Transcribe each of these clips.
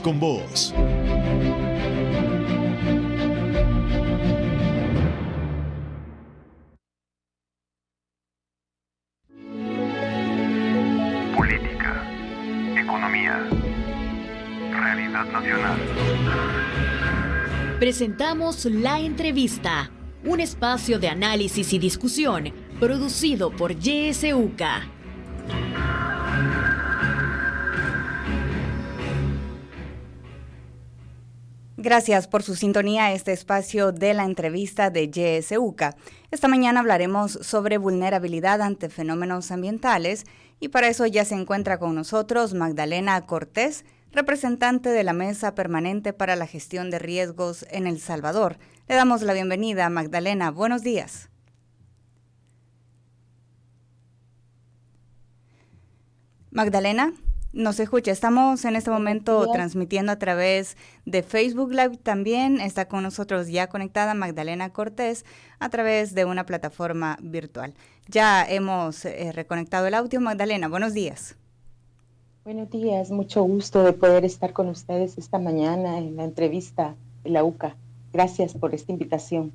con vos. Política, economía, realidad nacional. Presentamos La Entrevista, un espacio de análisis y discusión producido por YSUCA. Gracias por su sintonía a este espacio de La Entrevista de YSUCA. Esta mañana hablaremos sobre vulnerabilidad ante fenómenos ambientales y para eso ya se encuentra con nosotros Magdalena Cortés, representante de la Mesa Permanente para la Gestión de Riesgos en El Salvador. Le damos la bienvenida, Magdalena. Buenos días. Magdalena, nos escucha. Estamos en este momento transmitiendo a través de Facebook Live. También está con nosotros ya conectada Magdalena Cortés a través de una plataforma virtual. Ya hemos reconectado el audio. Magdalena, buenos días. Buenos días, mucho gusto de poder estar con ustedes esta mañana en la entrevista de la UCA. Gracias por esta invitación.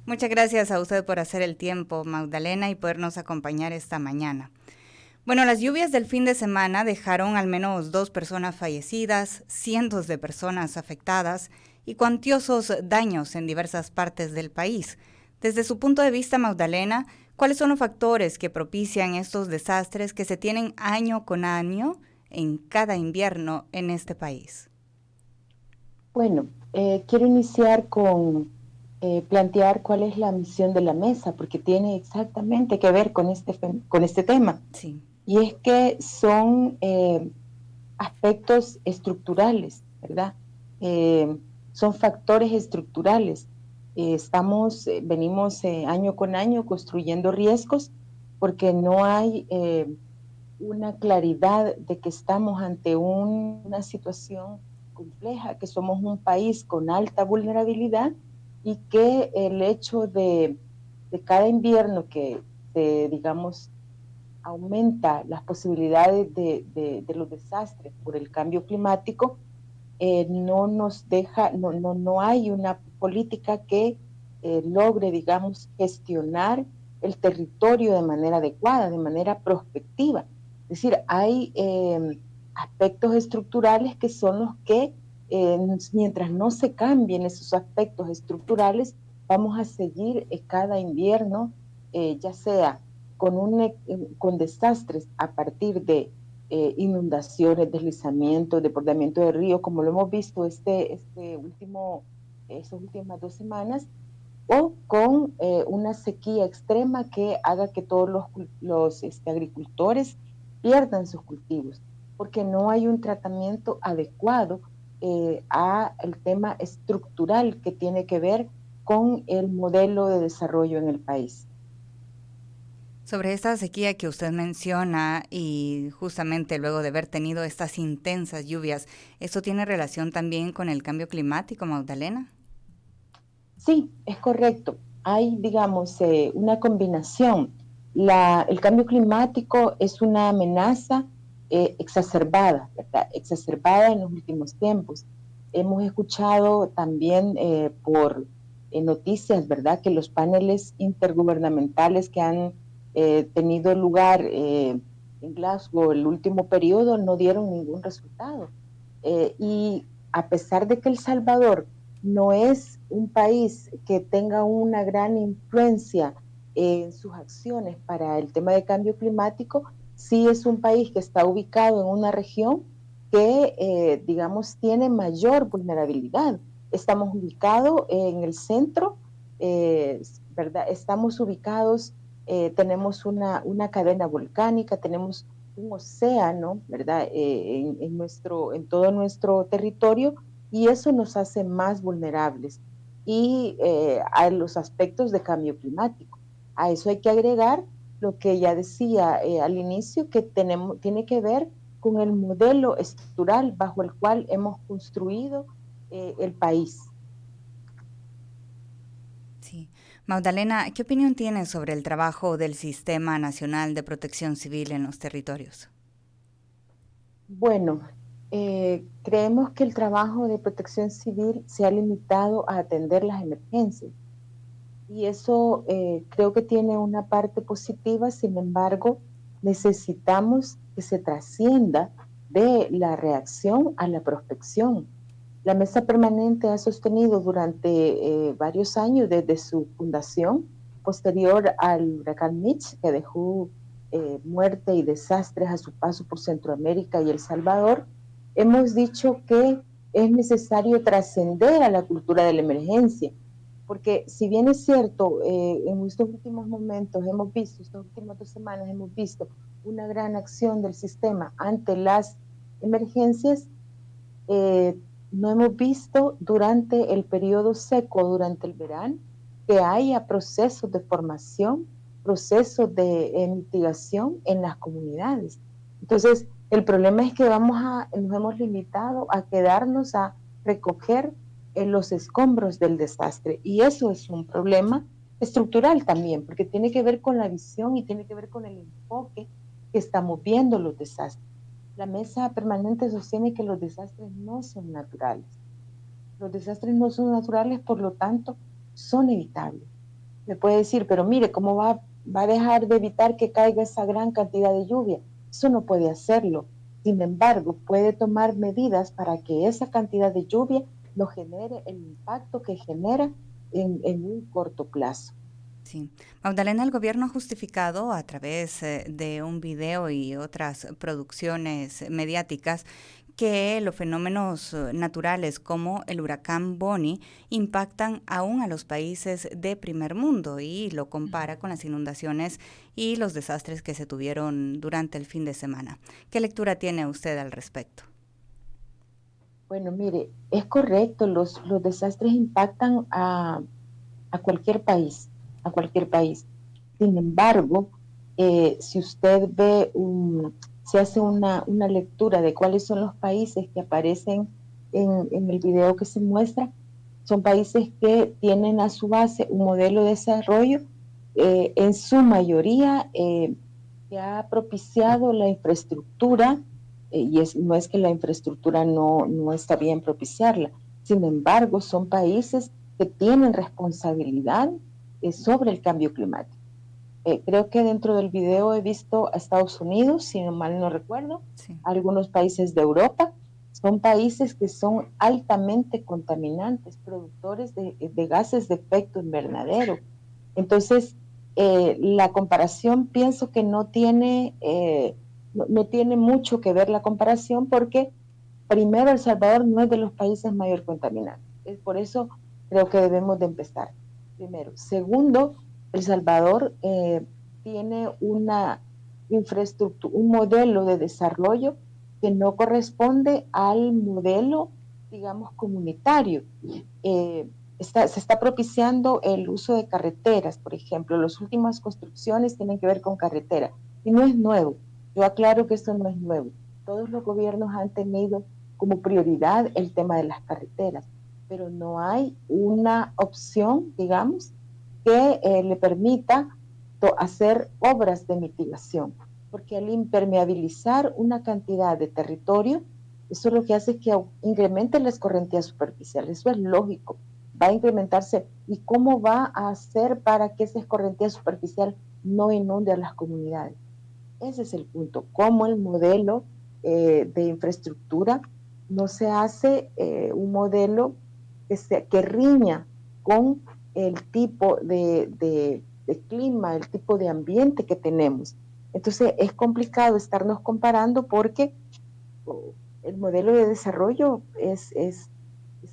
Muchas gracias a usted por hacer el tiempo, Magdalena, y podernos acompañar esta mañana. Bueno, las lluvias del fin de semana dejaron al menos 2 personas fallecidas, cientos de personas afectadas y cuantiosos daños en diversas partes del país. Desde su punto de vista, Magdalena, ¿cuáles son los factores que propician estos desastres que se tienen año con año en cada invierno en este país? Bueno, quiero iniciar con plantear cuál es la misión de la mesa, porque tiene exactamente que ver con este tema. Sí. Y es que son aspectos estructurales, ¿verdad? Son factores estructurales. Venimos año con año construyendo riesgos porque no hay una claridad de que estamos ante una situación compleja, que somos un país con alta vulnerabilidad y que el hecho de cada invierno que digamos, aumenta las posibilidades de los desastres por el cambio climático, no nos deja, no hay una política que logre, digamos, gestionar el territorio de manera adecuada, de manera prospectiva. Es decir, hay aspectos estructurales que son los que, mientras no se cambien esos aspectos estructurales, vamos a seguir cada invierno, ya sea con desastres a partir de inundaciones, deslizamientos, desbordamiento de ríos, como lo hemos visto estas últimas 2 semanas, o con una sequía extrema que haga que todos los agricultores pierdan sus cultivos, porque no hay un tratamiento adecuado al tema estructural que tiene que ver con el modelo de desarrollo en el país. Sobre esta sequía que usted menciona y justamente luego de haber tenido estas intensas lluvias, ¿esto tiene relación también con el cambio climático, Magdalena? Sí, es correcto. Hay, digamos, una combinación. El cambio climático es una amenaza exacerbada, ¿verdad? Exacerbada en los últimos tiempos. Hemos escuchado también por noticias, ¿verdad?, que los paneles intergubernamentales que han tenido lugar en Glasgow el último periodo no dieron ningún resultado. Y a pesar de que El Salvador no es un país que tenga una gran influencia en sus acciones para el tema de cambio climático, sí es un país que está ubicado en una región que, digamos, tiene mayor vulnerabilidad. Estamos ubicados en el centro, ¿verdad? Estamos ubicados, tenemos una cadena volcánica, tenemos un océano, ¿verdad? En todo nuestro territorio, y eso nos hace más vulnerables y a los aspectos de cambio climático. A eso hay que agregar lo que ya decía al inicio, que tiene que ver con el modelo estructural bajo el cual hemos construido el país. Sí. Magdalena, ¿qué opinión tienes sobre el trabajo del Sistema Nacional de Protección Civil en los territorios? Bueno, Creemos que el trabajo de protección civil se ha limitado a atender las emergencias y eso creo que tiene una parte positiva. Sin embargo, necesitamos que se trascienda de la reacción a la prospección. La mesa permanente ha sostenido durante varios años desde su fundación, posterior al huracán Mitch, que dejó muerte y desastres a su paso por Centroamérica y El Salvador. Hemos dicho que es necesario trascender a la cultura de la emergencia, porque si bien es cierto, en estos últimos momentos hemos visto, estas últimas 2 semanas hemos visto una gran acción del sistema ante las emergencias, eh, no hemos visto durante el periodo seco, durante el verano, que haya procesos de formación, procesos de mitigación en las comunidades. Entonces, el problema es que nos hemos limitado a quedarnos a recoger los escombros del desastre, y eso es un problema estructural también, porque tiene que ver con la visión y tiene que ver con el enfoque que estamos viendo los desastres. La mesa permanente sostiene que los desastres no son naturales. Los desastres no son naturales, por lo tanto, son evitables. Me puede decir, pero mire, ¿cómo va a dejar de evitar que caiga esa gran cantidad de lluvia? Eso no puede hacerlo. Sin embargo, puede tomar medidas para que esa cantidad de lluvia no genere el impacto que genera en un corto plazo. Sí. Magdalena, el gobierno ha justificado a través de un video y otras producciones mediáticas que los fenómenos naturales como el huracán Bonnie impactan aún a los países de primer mundo, y lo compara con las inundaciones y los desastres que se tuvieron durante el fin de semana. ¿Qué lectura tiene usted al respecto? Bueno, mire, es correcto, los desastres impactan a cualquier país, a cualquier país. Sin embargo, si usted ve, se hace una lectura de cuáles son los países que aparecen en el video que se muestra, son países que tienen a su base un modelo de desarrollo, en su mayoría, que ha propiciado la infraestructura, no es que la infraestructura no está bien propiciarla. Sin embargo, son países que tienen responsabilidad sobre el cambio climático. Creo que dentro del video he visto a Estados Unidos, si no mal no recuerdo, Sí. algunos países de Europa. Son países que son altamente contaminantes, productores de gases de efecto invernadero. Entonces, la comparación pienso que no tiene mucho que ver la comparación, porque primero El Salvador no es de los países mayor contaminantes. Es por eso creo que debemos de empezar primero. Segundo, El Salvador tiene una infraestructura, un modelo de desarrollo que no corresponde al modelo, digamos, comunitario. Se está propiciando el uso de carreteras, por ejemplo. Las últimas construcciones tienen que ver con carretera, y no es nuevo. Yo aclaro que esto no es nuevo. Todos los gobiernos han tenido como prioridad el tema de las carreteras, pero no hay una opción, digamos, que le permita hacer obras de mitigación, porque al impermeabilizar una cantidad de territorio, eso lo que hace es que incremente las correntías superficiales. Eso es lógico, va a incrementarse. ¿Y cómo va a hacer para que esa escorrentía superficial no inunde a las comunidades? Ese es el punto. Cómo el modelo de infraestructura no se hace un modelo que riña con el tipo de clima, el tipo de ambiente que tenemos. Entonces es complicado estarnos comparando, porque el modelo de desarrollo es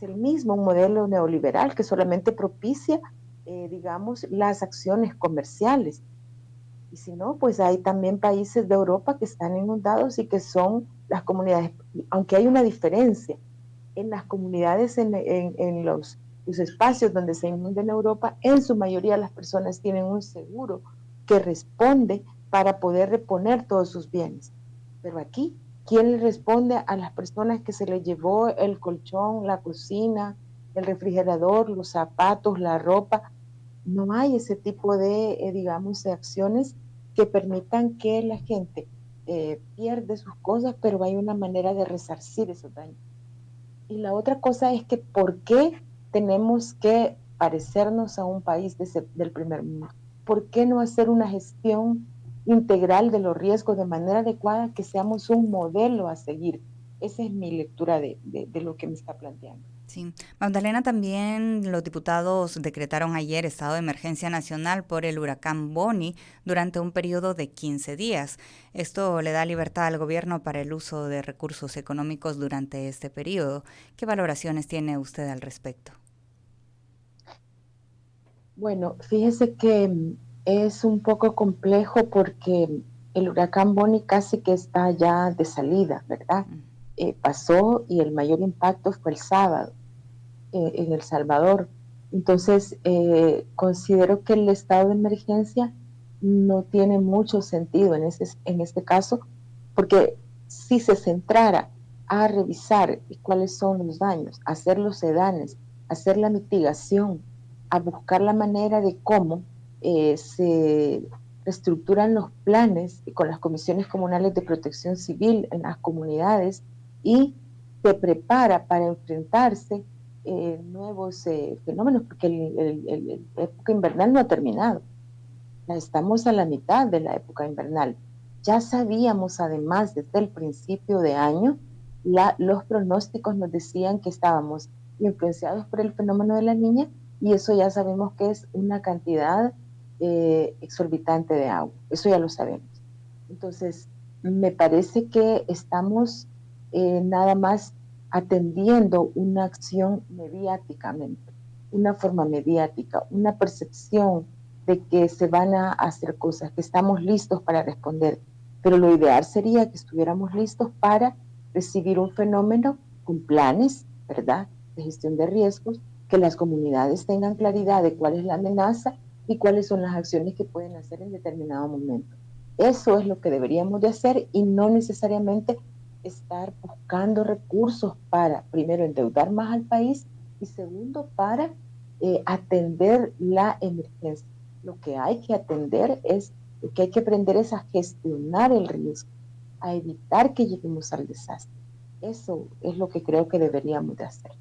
el mismo, un modelo neoliberal que solamente propicia, digamos, las acciones comerciales. Y si no, pues hay también países de Europa que están inundados y que son las comunidades, aunque hay una diferencia en las comunidades, en los espacios donde se inunda en Europa, en su mayoría las personas tienen un seguro que responde para poder reponer todos sus bienes. Pero aquí, ¿quién le responde a las personas que se les llevó el colchón, la cocina, el refrigerador, los zapatos, la ropa? No hay ese tipo de, digamos, de acciones que permitan que la gente pierde sus cosas, pero hay una manera de resarcir esos daños. Y la otra cosa es que ¿por qué tenemos que parecernos a un país del primer mundo? ¿Por qué no hacer una gestión integral de los riesgos de manera adecuada, que seamos un modelo a seguir? Esa es mi lectura de lo que me está planteando. Sí. Magdalena, también los diputados decretaron ayer estado de emergencia nacional por el huracán Bonnie durante un periodo de 15 días. Esto le da libertad al gobierno para el uso de recursos económicos durante este periodo. ¿Qué valoraciones tiene usted al respecto? Bueno, fíjese que es un poco complejo porque el huracán Bonnie casi que está ya de salida, ¿verdad? Pasó y el mayor impacto fue el sábado en El Salvador. Entonces, considero que el estado de emergencia no tiene mucho sentido en este caso, porque si se centrara a revisar cuáles son los daños, hacer los sedanes, hacer la mitigación, a buscar la manera de cómo se reestructuran los planes con las comisiones comunales de protección civil en las comunidades y se prepara para enfrentarse nuevos fenómenos, porque la época invernal no ha terminado. Ya estamos a la mitad de la época invernal. Ya sabíamos, además, desde el principio de año, los pronósticos nos decían que estábamos influenciados por el fenómeno de la niña, y eso ya sabemos que es una cantidad exorbitante de agua. Eso ya lo sabemos. Entonces, me parece que estamos nada más atendiendo una acción mediáticamente, una forma mediática, una percepción de que se van a hacer cosas, que estamos listos para responder. Pero lo ideal sería que estuviéramos listos para recibir un fenómeno con planes, ¿verdad?, de gestión de riesgos, que las comunidades tengan claridad de cuál es la amenaza y cuáles son las acciones que pueden hacer en determinado momento. Eso es lo que deberíamos de hacer, y no necesariamente estar buscando recursos para, primero, endeudar más al país, y segundo, para atender la emergencia. Lo que hay que atender lo que hay que aprender es a gestionar el riesgo, a evitar que lleguemos al desastre. Eso es lo que creo que deberíamos de hacer.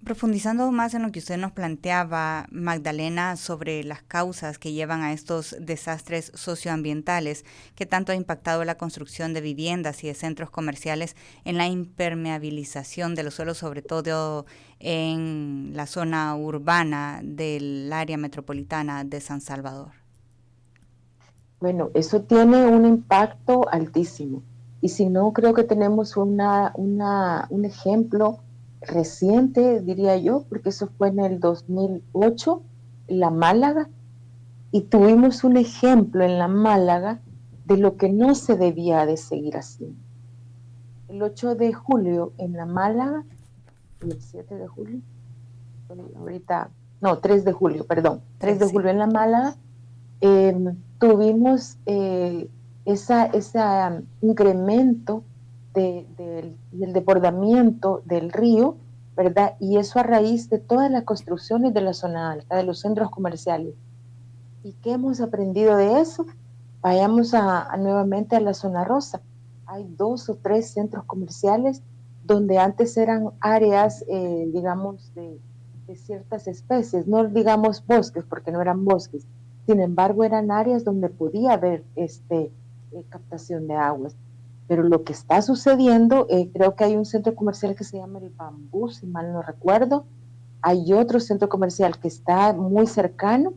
Profundizando más en lo que usted nos planteaba, Magdalena, sobre las causas que llevan a estos desastres socioambientales, que tanto ha impactado la construcción de viviendas y de centros comerciales en la impermeabilización de los suelos, sobre todo en la zona urbana del área metropolitana de San Salvador. Bueno, eso tiene un impacto altísimo. Y si no, creo que tenemos un ejemplo reciente, diría yo, porque eso fue en el 2008, en la Málaga, y tuvimos un ejemplo en la Málaga de lo que no se debía de seguir haciendo. El 8 de julio en la Málaga, y el 7 de julio, ahorita, no, 3 de julio, perdón, 3 de julio en la Málaga, tuvimos ese incremento del desbordamiento del río, ¿verdad? Y eso a raíz de todas las construcciones de la zona alta, de los centros comerciales. ¿Y qué hemos aprendido de eso? Vayamos nuevamente a la zona rosa. Hay 2 o 3 centros comerciales donde antes eran áreas, digamos, de ciertas especies, no digamos bosques, porque no eran bosques. Sin embargo, eran áreas donde podía haber captación de aguas. Pero lo que está sucediendo, creo que hay un centro comercial que se llama El Bambú, si mal no recuerdo. Hay otro centro comercial que está muy cercano.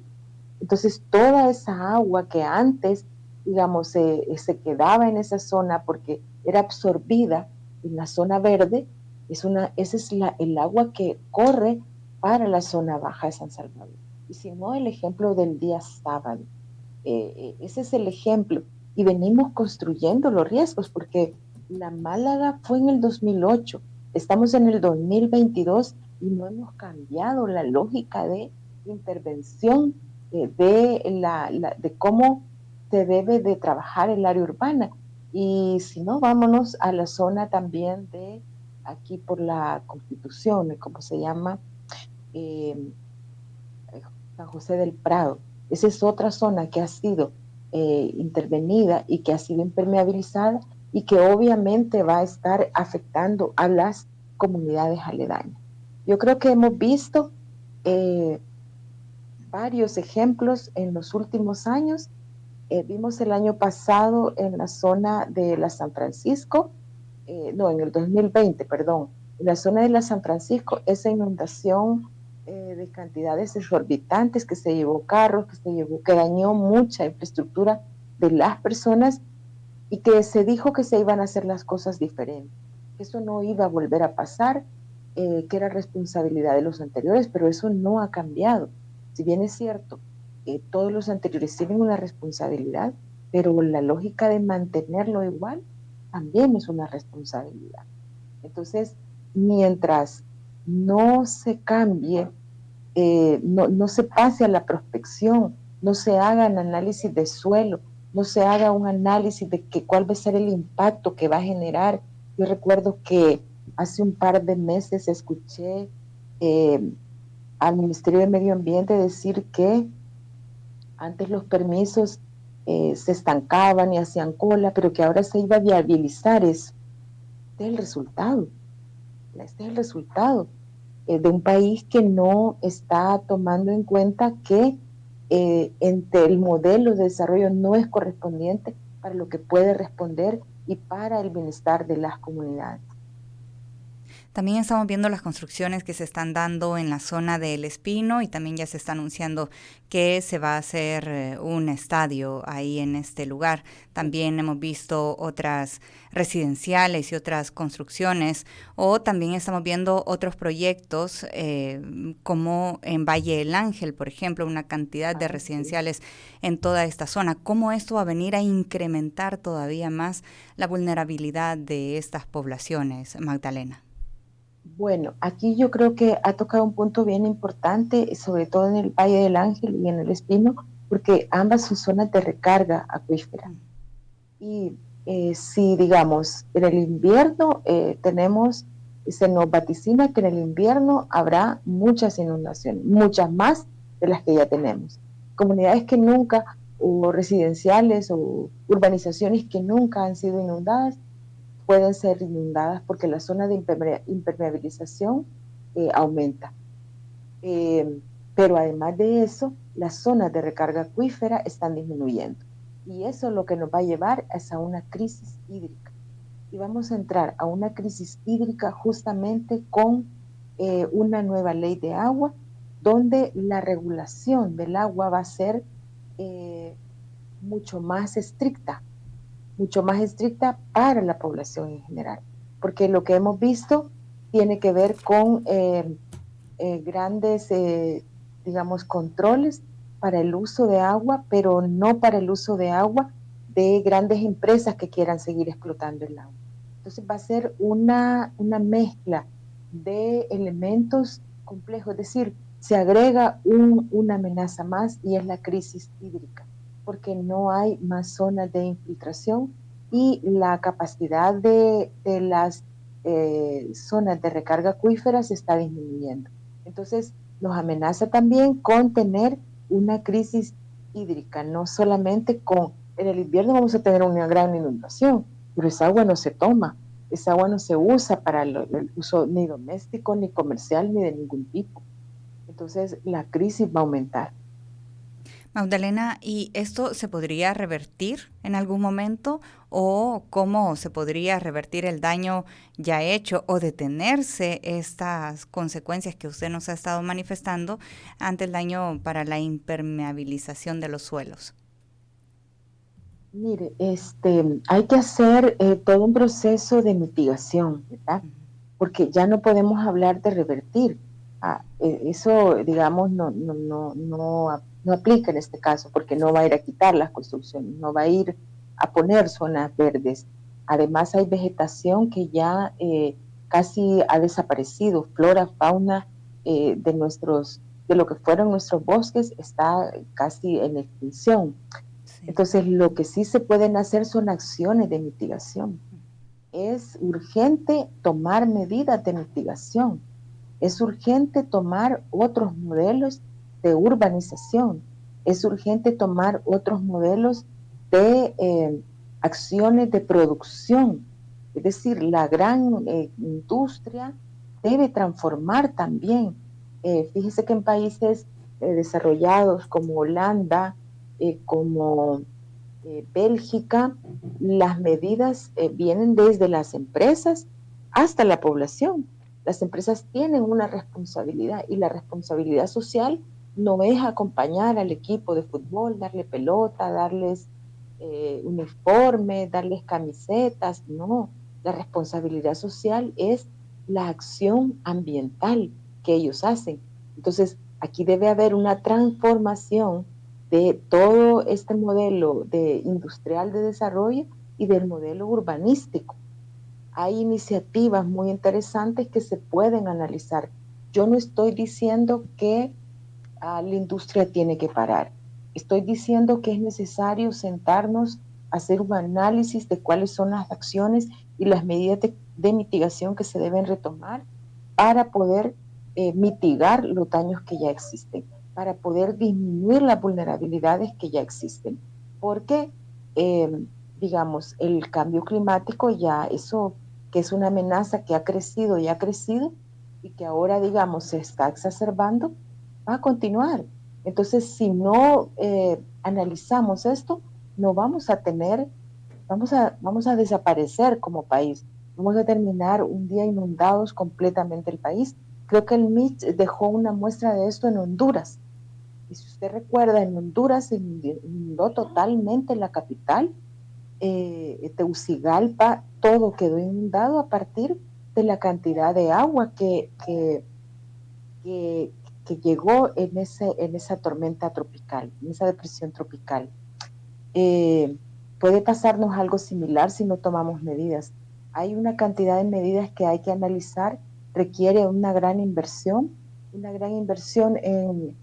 Entonces, toda esa agua que antes, digamos, se quedaba en esa zona porque era absorbida en la zona verde, ese es el agua que corre para la zona baja de San Salvador. Y si no, el ejemplo del día sábado. Ese es el ejemplo. Y venimos construyendo los riesgos, porque la Málaga fue en el 2008, estamos en el 2022 y no hemos cambiado la lógica de intervención de cómo se debe de trabajar el área urbana. Y si no, vámonos a la zona también de aquí por la Constitución, ¿cómo se llama? San José del Prado. Esa es otra zona que ha sido intervenida y que ha sido impermeabilizada y que obviamente va a estar afectando a las comunidades aledañas. Yo creo que hemos visto varios ejemplos en los últimos años. Vimos el año pasado en la zona de la San Francisco, en el 2020, perdón, en la zona de la San Francisco, esa inundación de cantidades exorbitantes que se llevó carros, que dañó mucha infraestructura de las personas y que se dijo que se iban a hacer las cosas diferentes, que eso no iba a volver a pasar, que era responsabilidad de los anteriores, pero eso no ha cambiado. Si bien es cierto, todos los anteriores tienen una responsabilidad, pero la lógica de mantenerlo igual también es una responsabilidad. Entonces, mientras no se cambie, no se pase a la prospección, no se haga un análisis de suelo, no se haga un análisis de cuál va a ser el impacto que va a generar. Yo recuerdo que hace un par de meses escuché al Ministerio de Medio Ambiente decir que antes los permisos se estancaban y hacían cola, pero que ahora se iba a viabilizar eso. Este es el resultado. Este es el resultado de un país que no está tomando en cuenta que entre el modelo de desarrollo no es correspondiente para lo que puede responder y para el bienestar de las comunidades. También estamos viendo las construcciones que se están dando en la zona del Espino y también ya se está anunciando que se va a hacer un estadio ahí en este lugar. También hemos visto otras residenciales y otras construcciones, o también estamos viendo otros proyectos como en Valle del Ángel, por ejemplo, una cantidad de residenciales en toda esta zona. ¿Cómo esto va a venir a incrementar todavía más la vulnerabilidad de estas poblaciones, Magdalena? Bueno, aquí yo creo que ha tocado un punto bien importante, sobre todo en el Valle del Ángel y en el Espino, porque ambas son zonas de recarga acuífera. Y si, digamos, en el invierno se nos vaticina que en el invierno habrá muchas inundaciones, muchas más de las que ya tenemos. Comunidades que nunca, o residenciales o urbanizaciones que nunca han sido inundadas, pueden ser inundadas porque la zona de impermeabilización aumenta. Pero además de eso, las zonas de recarga acuífera están disminuyendo. Y eso es lo que nos va a llevar a una crisis hídrica. Y vamos a entrar a una crisis hídrica justamente con una nueva ley de agua, donde la regulación del agua va a ser mucho más estricta para la población en general, porque lo que hemos visto tiene que ver con grandes, digamos, controles para el uso de agua, pero no para el uso de agua de grandes empresas que quieran seguir explotando el agua. Entonces va a ser una mezcla de elementos complejos, es decir, se agrega una amenaza más y es la crisis hídrica, porque no hay más zonas de infiltración y la capacidad de las zonas de recarga acuífera se está disminuyendo. Entonces nos amenaza también con tener una crisis hídrica, no solamente en el invierno vamos a tener una gran inundación, pero esa agua no se toma, esa agua no se usa para el uso ni doméstico, ni comercial, ni de ningún tipo. Entonces la crisis va a aumentar. Magdalena, ¿y esto se podría revertir en algún momento? ¿O cómo se podría revertir el daño ya hecho o detenerse estas consecuencias que usted nos ha estado manifestando ante el daño para la impermeabilización de los suelos? Mire, hay que hacer todo un proceso de mitigación, ¿verdad? Porque ya no podemos hablar de revertir. Eso, digamos, no aplica en este caso, porque no va a ir a quitar las construcciones, no va a ir a poner zonas verdes. Además, hay vegetación que ya casi ha desaparecido, flora, fauna de lo que fueron nuestros bosques está casi en extinción. Sí. Entonces, lo que sí se pueden hacer son acciones de mitigación. Es urgente tomar medidas de mitigación. Es urgente tomar otros modelos de urbanización. Es urgente tomar otros modelos de acciones de producción. Es decir, la gran industria debe transformar también. Fíjese que en países desarrollados como Holanda, como Bélgica, las medidas vienen desde las empresas hasta la población. Las empresas tienen una responsabilidad y la responsabilidad social no es acompañar al equipo de fútbol, darle pelota, darles uniforme, darles camisetas, no. La responsabilidad social es la acción ambiental que ellos hacen. Entonces, aquí debe haber una transformación de todo este modelo industrial de desarrollo y del modelo urbanístico. Hay iniciativas muy interesantes que se pueden analizar. Yo no estoy diciendo que la industria tiene que parar. Estoy diciendo que es necesario sentarnos a hacer un análisis de cuáles son las acciones y las medidas de mitigación que se deben retomar para poder mitigar los daños que ya existen, para poder disminuir las vulnerabilidades que ya existen. Porque, digamos, el cambio climático ya, eso que es una amenaza que ha crecido y ha crecido y que ahora, digamos, se está exacerbando, va a continuar. Entonces, si no analizamos esto, no vamos a tener, vamos a desaparecer como país. Vamos a terminar un día inundados completamente el país. Creo que el MIT dejó una muestra de esto en Honduras. Y si usted recuerda, en Honduras se inundó totalmente la capital, Tegucigalpa, todo quedó inundado a partir de la cantidad de agua que llegó en esa tormenta tropical, en esa depresión tropical. Puede pasarnos algo similar si no tomamos medidas. Hay una cantidad de medidas que hay que analizar, requiere una gran inversión en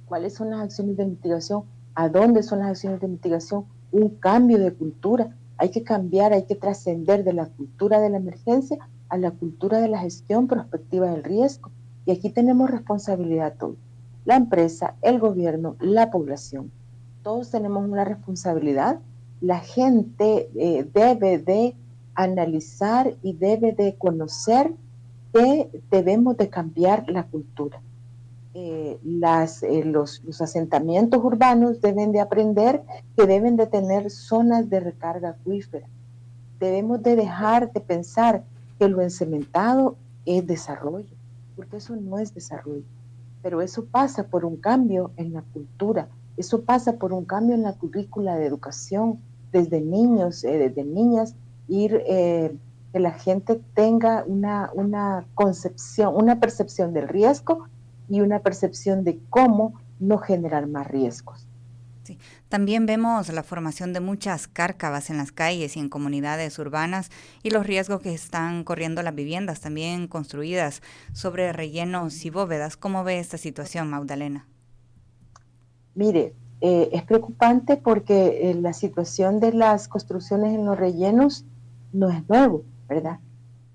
cuáles son las acciones de mitigación, a dónde son las acciones de mitigación, un cambio de cultura. Hay que cambiar, hay que trascender de la cultura de la emergencia a la cultura de la gestión prospectiva del riesgo. Y aquí tenemos responsabilidad todos. La empresa, el gobierno, la población. Todos tenemos una responsabilidad. La gente debe de analizar y debe de conocer que debemos de cambiar la cultura. Los asentamientos urbanos deben de aprender que deben de tener zonas de recarga acuífera. Debemos de dejar de pensar que lo encementado es desarrollo, porque eso no es desarrollo. Pero eso pasa por un cambio en la cultura, eso pasa por un cambio en la currícula de educación, desde niños, desde niñas, que la gente tenga una concepción, una percepción del riesgo y una percepción de cómo no generar más riesgos. Sí. También vemos la formación de muchas cárcavas en las calles y en comunidades urbanas y los riesgos que están corriendo las viviendas también construidas sobre rellenos y bóvedas. ¿Cómo ve esta situación, Magdalena? Mire, es preocupante porque la situación de las construcciones en los rellenos no es nuevo, ¿verdad?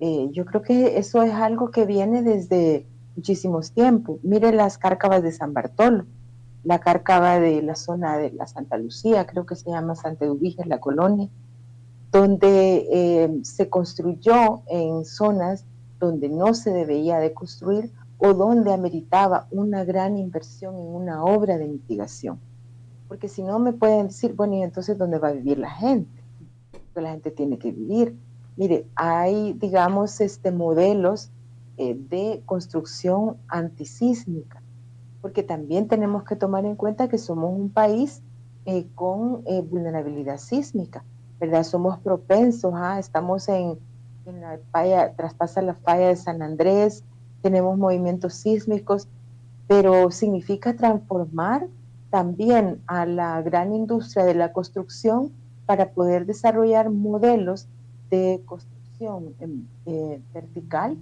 Yo creo que eso es algo que viene desde muchísimos tiempos. Mire las cárcavas de San Bartolo, la cárcava de la zona de la Santa Lucía, creo que se llama Santa Eduviges, la colonia, donde se construyó en zonas donde no se debía de construir o donde ameritaba una gran inversión en una obra de mitigación. Porque si no me pueden decir, bueno, ¿y entonces dónde va a vivir la gente? Porque la gente tiene que vivir. Mire, hay, digamos, modelos de construcción antisísmica, porque también tenemos que tomar en cuenta que somos un país con vulnerabilidad sísmica, ¿verdad? Somos propensos, estamos en la falla, traspasa la falla de San Andrés, tenemos movimientos sísmicos, pero significa transformar también a la gran industria de la construcción para poder desarrollar modelos de construcción vertical,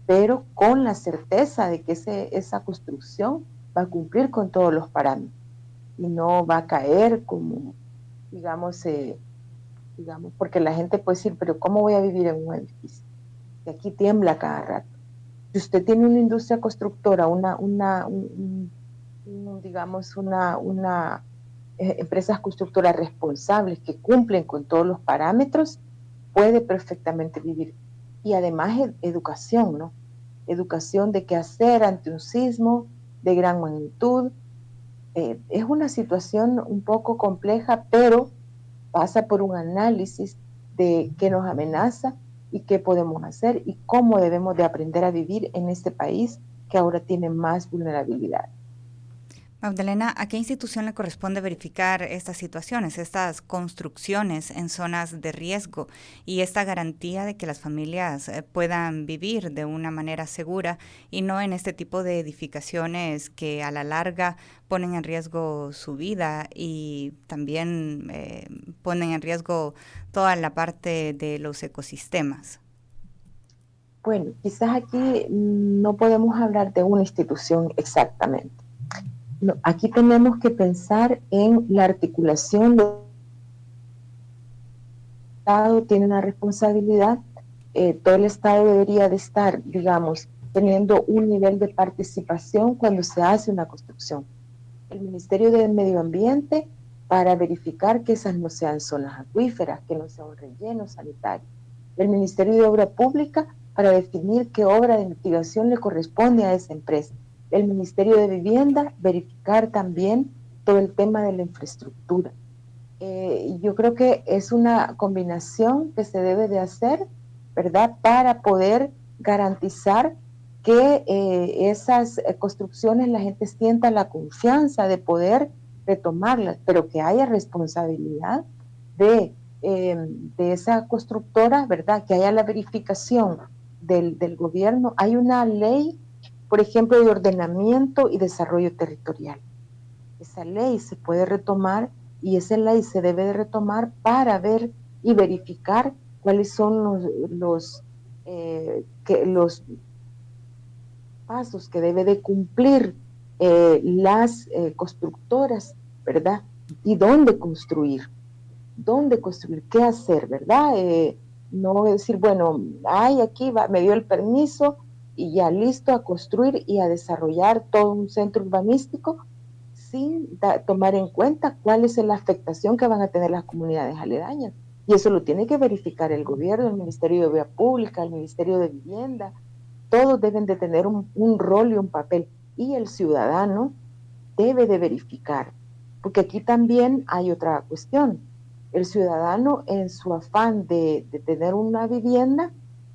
pero con la certeza de que esa construcción va a cumplir con todos los parámetros y no va a caer como, digamos, porque la gente puede decir, pero ¿cómo voy a vivir en un edificio? Que aquí tiembla cada rato. Si usted tiene una industria constructora, digamos, una empresas constructoras responsables que cumplen con todos los parámetros, puede perfectamente vivir. Y además educación, ¿no? Educación de qué hacer ante un sismo de gran magnitud. Es una situación un poco compleja, pero pasa por un análisis de qué nos amenaza y qué podemos hacer y cómo debemos de aprender a vivir en este país que ahora tiene más vulnerabilidad. Magdalena, ¿a qué institución le corresponde verificar estas situaciones, estas construcciones en zonas de riesgo y esta garantía de que las familias puedan vivir de una manera segura y no en este tipo de edificaciones que a la larga ponen en riesgo su vida y también ponen en riesgo toda la parte de los ecosistemas? Bueno, quizás aquí no podemos hablar de una institución exactamente. No, aquí tenemos que pensar en la articulación del Estado, tiene una responsabilidad, todo el Estado debería de estar, digamos, teniendo un nivel de participación cuando se hace una construcción. El Ministerio de Medio Ambiente para verificar que esas no sean zonas acuíferas, que no sea un relleno sanitario. El Ministerio de Obra Pública para definir qué obra de mitigación le corresponde a esa empresa. El Ministerio de Vivienda, verificar también todo el tema de la infraestructura. Yo creo que es una combinación que se debe de hacer, ¿verdad?, para poder garantizar que esas construcciones la gente sienta la confianza de poder retomarlas, pero que haya responsabilidad de esa constructora, ¿verdad?, que haya la verificación del gobierno. Hay una ley, por ejemplo, de ordenamiento y desarrollo territorial. Esa ley se puede retomar y esa ley se debe de retomar para ver y verificar cuáles son los pasos que debe de cumplir las constructoras, ¿verdad? Y dónde construir, qué hacer, ¿verdad? No decir, bueno, aquí me dio el permiso y ya listo a construir y a desarrollar todo un centro urbanístico sin tomar en cuenta cuál es la afectación que van a tener las comunidades aledañas. Y eso lo tiene que verificar el gobierno, el Ministerio de Obra Pública, el Ministerio de Vivienda. Todos deben de tener un rol y un papel. Y el ciudadano debe de verificar, porque aquí también hay otra cuestión. El ciudadano, en su afán de tener una vivienda,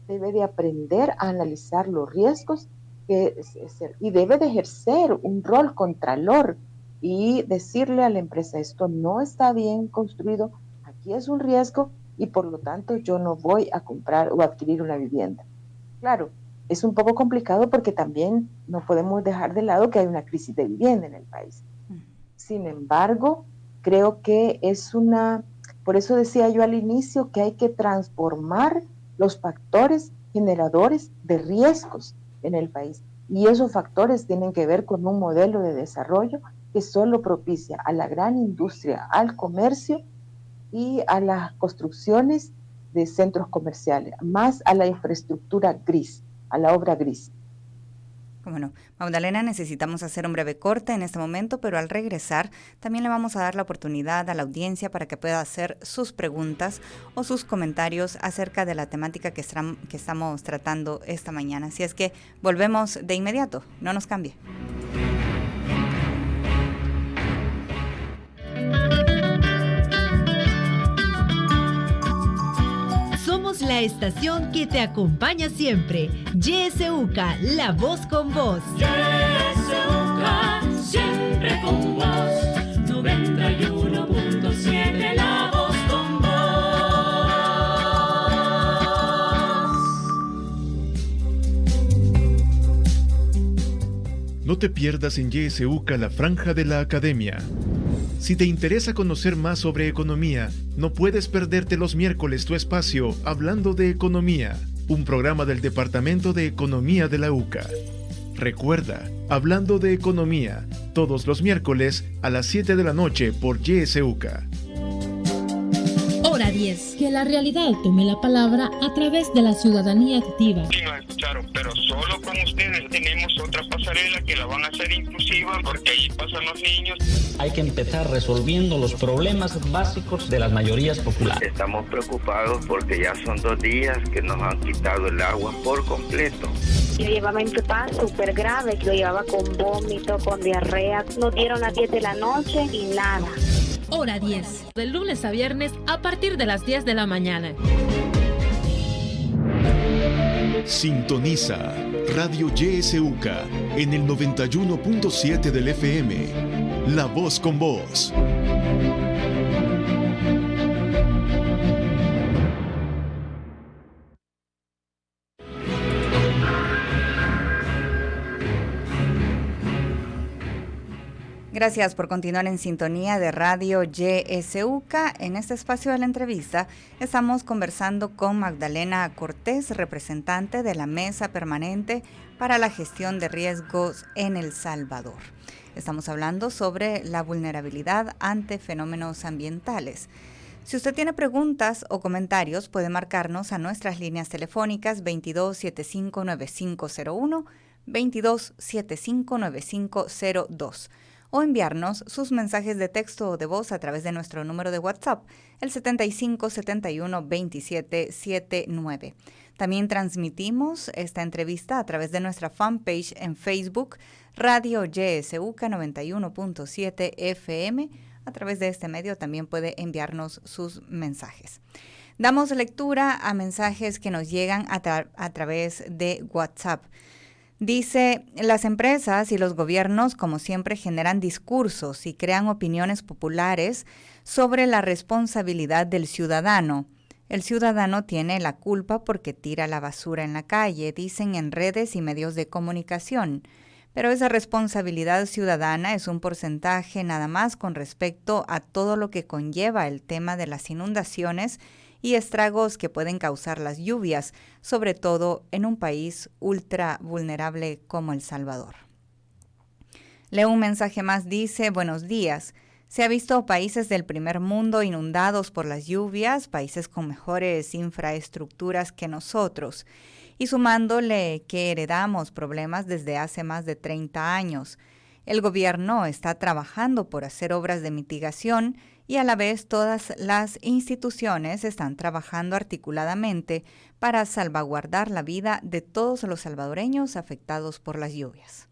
debe de aprender a analizar los riesgos y debe de ejercer un rol contralor y decirle a la empresa, esto no está bien construido, aquí es un riesgo y por lo tanto yo no voy a comprar o adquirir una vivienda. Claro, es un poco complicado porque también no podemos dejar de lado que hay una crisis de vivienda en el país. Sin embargo, creo que por eso decía yo al inicio que hay que transformar los factores generadores de riesgos en el país. Y esos factores tienen que ver con un modelo de desarrollo que solo propicia a la gran industria, al comercio y a las construcciones de centros comerciales, más a la infraestructura gris, a la obra gris. Bueno, Magdalena, necesitamos hacer un breve corte en este momento, pero al regresar también le vamos a dar la oportunidad a la audiencia para que pueda hacer sus preguntas o sus comentarios acerca de la temática que estamos tratando esta mañana. Así es que volvemos de inmediato, no nos cambie. Somos la estación que te acompaña siempre. YSUCA, la voz con vos. YSUCA, siempre con vos. 91.7, la voz con vos. No te pierdas en YSUCA la franja de la academia. Si te interesa conocer más sobre economía, no puedes perderte los miércoles tu espacio Hablando de Economía, un programa del Departamento de Economía de la UCA. Recuerda, Hablando de Economía, todos los miércoles a las 7 de la noche por YSUCA. Hora 10. 10. Que la realidad tome la palabra a través de la ciudadanía activa. Sí, nos escucharon, pero solo con ustedes. Tenemos otra pasarela que la van a hacer inclusiva porque ahí pasan los niños. Hay que empezar resolviendo los problemas básicos de las mayorías populares. Estamos preocupados porque ya son 2 días que nos han quitado el agua por completo. Yo llevaba a mi papá súper grave, lo llevaba con vómito, con diarrea. Nos dieron a 10 de la noche y nada. Hora 10, de lunes a viernes a partir de las 10 de la mañana. Sintoniza Radio YSUCA en el 91.7 del FM. La voz con vos. Gracias por continuar en sintonía de Radio YSUCA. En este espacio de la entrevista estamos conversando con Magdalena Cortés, representante de la Mesa Permanente para la Gestión de Riesgos en El Salvador. Estamos hablando sobre la vulnerabilidad ante fenómenos ambientales. Si usted tiene preguntas o comentarios, puede marcarnos a nuestras líneas telefónicas 2275-9501, 2275-9502. O enviarnos sus mensajes de texto o de voz a través de nuestro número de WhatsApp, el 7571-2779. También transmitimos esta entrevista a través de nuestra fanpage en Facebook, Radio YSUCA 91.7 FM. A través de este medio también puede enviarnos sus mensajes. Damos lectura a mensajes que nos llegan a través de WhatsApp. Dice, las empresas y los gobiernos, como siempre, generan discursos y crean opiniones populares sobre la responsabilidad del ciudadano. El ciudadano tiene la culpa porque tira la basura en la calle, dicen en redes y medios de comunicación. Pero esa responsabilidad ciudadana es un porcentaje nada más con respecto a todo lo que conlleva el tema de las inundaciones y estragos que pueden causar las lluvias, sobre todo en un país ultra vulnerable como El Salvador. Leo un mensaje más, dice, buenos días. Se ha visto países del primer mundo inundados por las lluvias, países con mejores infraestructuras que nosotros, y sumándole que heredamos problemas desde hace más de 30 años. El gobierno está trabajando por hacer obras de mitigación y a la vez todas las instituciones están trabajando articuladamente para salvaguardar la vida de todos los salvadoreños afectados por las lluvias.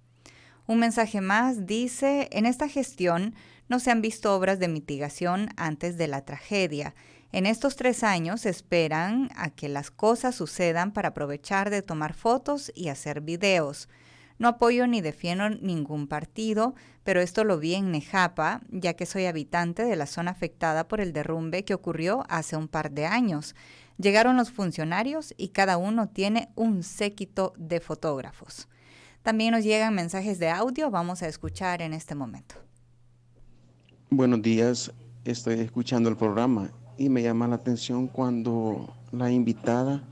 Un mensaje más dice, en esta gestión no se han visto obras de mitigación antes de la tragedia. En estos 3 años esperan a que las cosas sucedan para aprovechar de tomar fotos y hacer videos. No apoyo ni defiendo ningún partido, pero esto lo vi en Nejapa, ya que soy habitante de la zona afectada por el derrumbe que ocurrió hace un par de años. Llegaron los funcionarios y cada uno tiene un séquito de fotógrafos. También nos llegan mensajes de audio, vamos a escuchar en este momento. Buenos días, estoy escuchando el programa y me llama la atención cuando la invitada